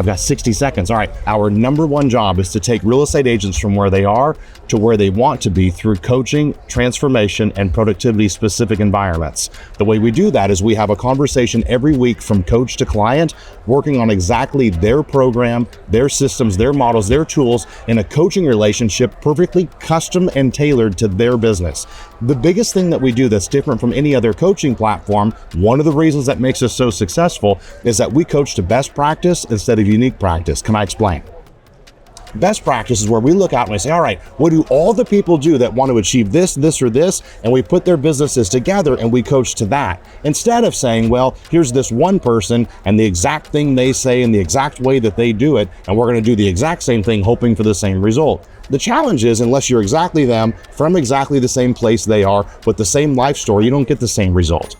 I've got 60 seconds. All right, our number one job is to take real estate agents from where they are to where they want to be through coaching, transformation, and productivity-specific environments. The way we do that is we have a conversation every week from coach to client, working on exactly their program, their systems, their models, their tools in a coaching relationship perfectly custom and tailored to their business. The biggest thing that we do that's different from any other coaching platform, one of the reasons that makes us so successful, is that we coach to best practice instead of unique practice. Can I explain? Best practice is where we look out and we say, all right, what do all the people do that want to achieve this, this, or this? And we put their businesses together and we coach to that. Instead of saying, well, here's this one person and the exact thing they say in the exact way that they do it, and we're going to do the exact same thing hoping for the same result. The challenge is, unless you're exactly them, from exactly the same place they are, with the same life story, you don't get the same result.